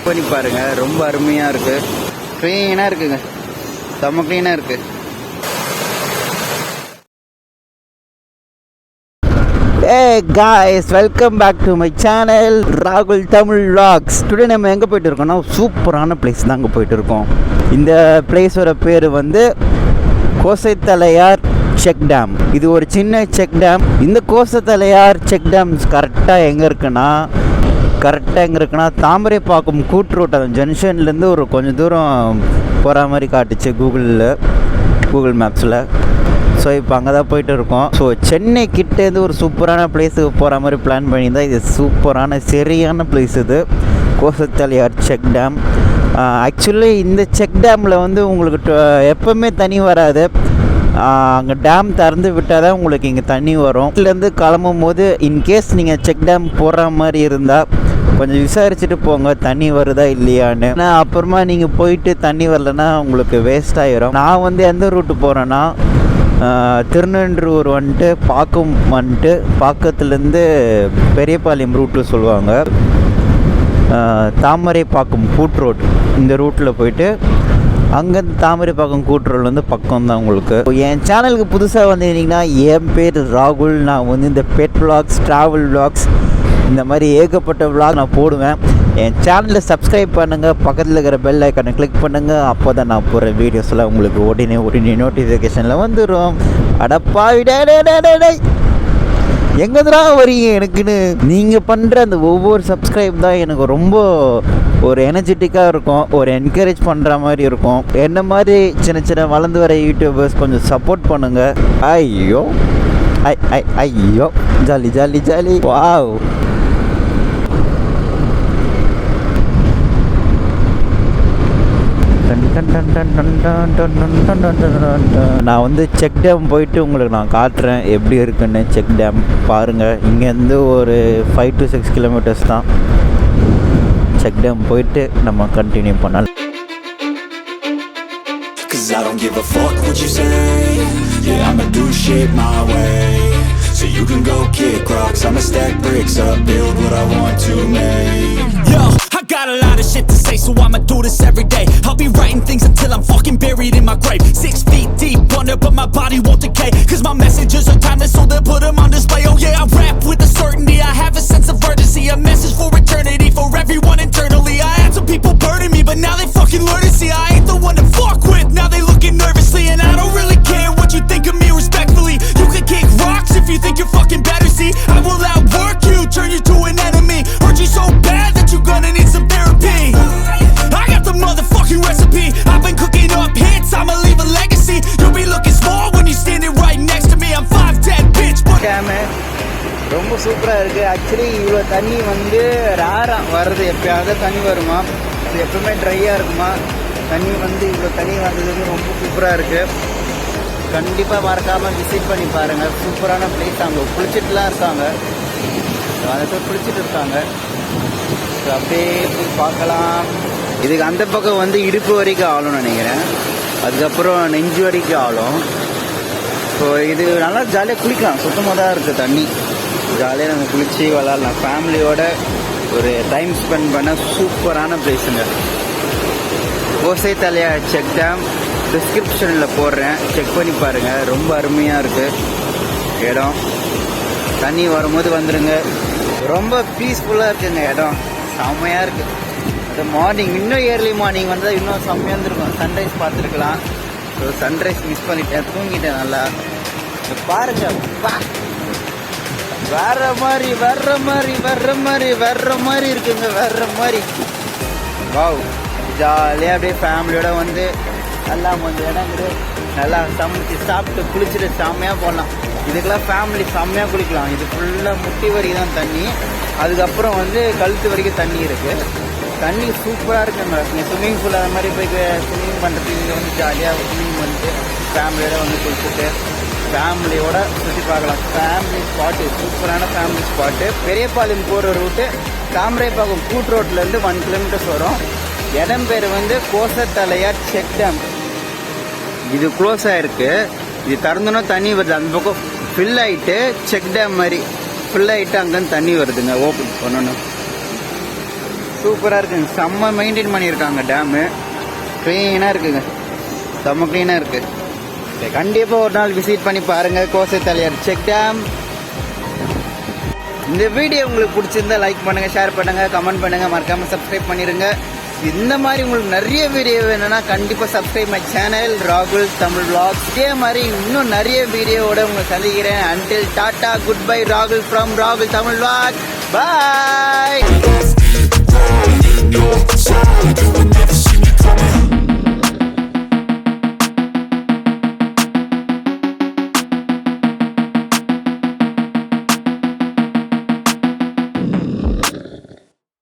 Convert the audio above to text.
பண்ணி பாருங்க, ரொம்ப அருமையா இருக்கு. கிளீனா இருக்குங்க, செம்ம கிளீனா இருக்கு. Hey guys, welcome back to my channel ராகுல் தமிழ் vlogs. டுடே நம்ம எங்கே போயிட்டு இருக்கோம்னா சூப்பரான பிளேஸ் தாங்க போயிட்டு இருக்கோம். இந்த பிளேஸோட பேர் வந்து கோசைத்தலையார் செக் டேம். இது ஒரு சின்ன செக் டேம். இந்த கோசைத்தலையார் செக் டேம் கரெக்டாக எங்கே இருக்குன்னா தாமரைப்பாக்கம் கூட்ரோட் அந்த ஜங்ஷன்லேருந்து ஒரு கொஞ்சம் தூரம் போகிற மாதிரி காட்டுச்சு கூகுள் மேப்ஸில். ஸோ இப்போ அங்கே தான் போயிட்டு இருக்கோம். ஸோ சென்னை கிட்டேருந்து ஒரு சூப்பரான பிளேஸுக்கு போகிற மாதிரி பிளான் பண்ணியிருந்தால் இது சூப்பரான சரியான பிளேஸ். இது கோசைத்தலையார் செக் டேம். ஆக்சுவலி இந்த செக் டேமில் வந்து உங்களுக்கு எப்போவுமே தண்ணி வராது. அங்கே டேம் திறந்து விட்டால் தான் உங்களுக்கு இங்கே தண்ணி வரும். இதுலேருந்து கிளம்பும் போது இன்கேஸ் நீங்கள் செக் டேம் போடுற மாதிரி இருந்தால் கொஞ்சம் விசாரிச்சுட்டு போங்க தண்ணி வருதா இல்லையான்னு. ஏன்னா அப்புறமா நீங்கள் போயிட்டு தண்ணி வரலன்னா உங்களுக்கு வேஸ்ட் ஆகிரும். நான் வந்து எந்த ரூட்டு போகிறேன்னா திருநென்றூர் வந்துட்டு பாக்கத்துலேருந்து பெரியபாளையம் ரூட்டு சொல்லுவாங்க. தாமரைப்பாக்கம் கூட்ரோட் இந்த ரூட்டில் போயிட்டு அங்கேருந்து தாமரைப்பாக்கம் கூட்ரோல் வந்து பக்கம் தான் உங்களுக்கு. என் சேனலுக்கு புதுசாக வந்திருந்தீங்கன்னா என் பேர் ராகுல். நான் வந்து இந்த பெட் விளாக்ஸ், ட்ராவல் விளாக்ஸ், இந்த மாதிரி ஏகப்பட்ட விளாக் நான் போடுவேன். என் சேனலை சப்ஸ்கிரைப் பண்ணுங்கள், பக்கத்தில் இருக்கிற பெல் ஐக்கானை கிளிக் பண்ணுங்கள். அப்போ தான் நான் போகிற வீடியோஸ்லாம் உங்களுக்கு உடனே நோட்டிஃபிகேஷனில் வந்துடும். அடப்பா விடே எங்கேதுரா வரீங்க எனக்குன்னு. நீங்கள் பண்ணுற அந்த ஒவ்வொரு சப்ஸ்கிரைப் தான் எனக்கு ரொம்ப ஒரு எனர்ஜெட்டிக்காக இருக்கும், ஒரு என்கரேஜ் பண்ணுற மாதிரி இருக்கும். என்ன மாதிரி சின்ன வளர்ந்து வர யூடியூபர்ஸ் கொஞ்சம் சப்போர்ட் பண்ணுங்கள். ஐயோ ஜாலி வாவ். நான் வந்து செக் டேம் போயிட்டு உங்களுக்கு நான் காட்டுறேன் எப்படி இருக்குன்னு. செக் டேம் பாருங்கள், இங்கேருந்து ஒரு 5 to 6 kilometers தான். செக் டேம் போயிட்டு நம்ம கண்டினியூ பண்ணலாம். I don't give a fuck what you say. Yeah, I'ma do shit my way. So you can go kick rocks, I'ma stack bricks up, build what I want to make. Yo, I got a lot of shit to say, so I'ma do this every day. I'll be writing things until I'm fucking buried in my grave. 6 feet deep under, but my body won't decay. Cause my messages are timeless, so they'll put them on display. Oh yeah, I rap with a certainty, I have a sense of urgency. A message for eternity, for everyone internally. I had some people burning me, but now they fucking learn to see I ain't the one to fuck with, now they looking nervously. And I don't really care what you think of me respectfully. You can kick rocks if you think you're fucking better, see. I will outwork you, turn you to an enemy. Hurt you so bad that you're gonna need some therapy. I got the motherfucking recipe, I've been cooking up hits, I'ma leave a legacy. You'll be looking small when you're standing right next to me. I'm 5'10", bitch. Dam ரொம்ப சூப்பராக இருக்குது. Actually இவ்வளோ தண்ணி வந்து ரேராக வருது, எப்போயாவது தண்ணி வருமா, அது எப்பவுமே ட்ரையாக இருக்குமா. தண்ணி வந்து இவ்வளோ தண்ணி வந்தது வந்து ரொம்ப சூப்பராக இருக்குது. கண்டிப்பாக மறக்காமல் விசிட் பண்ணி பாருங்கள். சூப்பரான பிளேஸ். அவங்க குளிச்சுட்டுலாம் இருக்காங்க, அதை குளிச்சுட்டு இருக்காங்க. ஸோ அப்படியே போய் பார்க்கலாம். இதுக்கு அந்த பக்கம் வந்து இடுப்பு வரைக்கும் ஆளும்னு நினைக்கிறேன், அதுக்கப்புறம் நெஞ்சு வரைக்கும் ஆளும். ஸோ இது நல்லா ஜாலியாக குளிக்கலாம், சுத்தமாக தான் இருக்குது தண்ணி. ஜாலியாக நம்ம குளித்து விளாட்லாம். ஃபேமிலியோட ஒரு டைம் ஸ்பெண்ட் பண்ண சூப்பரான பிளேஸுங்க. கோசைத்தலையார் செக் டேம் டிஸ்கிரிப்ஷனில் போடுறேன், செக் பண்ணி பாருங்கள். ரொம்ப அருமையாக இருக்குது இடம். தண்ணி வரும்போது வந்துடுங்க. ரொம்ப பீஸ்ஃபுல்லாக இருக்குங்க இடம், செம்மையாக இருக்குது. அது மார்னிங் இன்னும் ஏர்லி மார்னிங் வந்தால் இன்னும் செம்மையாக இருந்திருக்கும். சன்ரைஸ் பார்த்துருக்கலாம். ஸோ சன்ரைஸ் மிஸ் பண்ணிட்டேன், தூங்கிட்டேன் நல்லா. பாருங்க, வேற மாதிரி இருக்குங்க, வேற மாதிரி. வாவ், ஜாலியாக அப்படியே ஃபேமிலியோட வந்து நல்லா கொஞ்சம் இடங்குது, நல்லா சமைச்சு சாப்பிட்டு குளிச்சுட்டு செம்மையாக போடலாம். இதுக்கெல்லாம் ஃபேமிலி செம்மையாக குளிக்கலாம். இது ஃபுல்லாக முட்டி வரைக்கும் தான் தண்ணி, அதுக்கப்புறம் வந்து கழுத்து வரைக்கும் தண்ணி இருக்குது. தண்ணி சூப்பராக இருக்குங்க. நீங்கள் ஸ்விம்மிங் பூல் அது மாதிரி போய் ஸ்விம்மிங் பண்ணுறதுக்கு இங்கே வந்து ஜாலியாக ஸ்விம்மிங் பண்ணிட்டு ஃபேமிலியோட வந்து குளிச்சுட்டு ஃபேமிலியோட சுற்றி பார்க்கலாம். ஃபேமிலி ஸ்பாட்டு, சூப்பரான ஃபேமிலி ஸ்பாட்டு. பெரியபாளையம் போகிற ரூட்டு தாமரைப்பாக்கம் கூட்ரோட்லேருந்து 1 kilometers வரும். இடம் பேர் வந்து கோசைத்தலையார் செக் டேம். இது க்ளோஸ் ஆகிருக்கு, இது திறந்தோன்னா தண்ணி வருது. அந்த பக்கம் ஃபில் ஆகிட்டு செக் டேம் மாதிரி ஃபுல்லாகிட்டு அங்கேருந்து தண்ணி வருதுங்க. ஓப்பன் பண்ணணும். சூப்பராக இருக்குங்க. செம்ம மெயின்டைன் பண்ணியிருக்காங்க டேமு. க்ளீனாக இருக்குங்க. செம்ம க்ளீனாக இருக்குது. கண்டிப்பாக ஒரு நாள் விசிட் பண்ணி பாருங்கள் கோசை தலையார் செக் டேம். இந்த வீடியோ உங்களுக்கு பிடிச்சிருந்தா லைக் பண்ணுங்கள், ஷேர் பண்ணுங்கள், கமெண்ட் பண்ணுங்கள், மறக்காமல் சப்ஸ்கிரைப் பண்ணிடுங்க. இந்த மாதிரி உங்களுக்கு நிறைய வீடியோ வேணும்னா கண்டிப்பாக சப்ஸ்கிரைப் மை சேனல் ராகுல் தமிழ் vlogs. இதே மாதிரி இன்னும் நிறைய வீடியோவோட உங்களை சந்திக்கிறேன். Until tata good bye. ராகுல் ஃப்ரம் ராகுல் தமிழ் vlog. பாய்.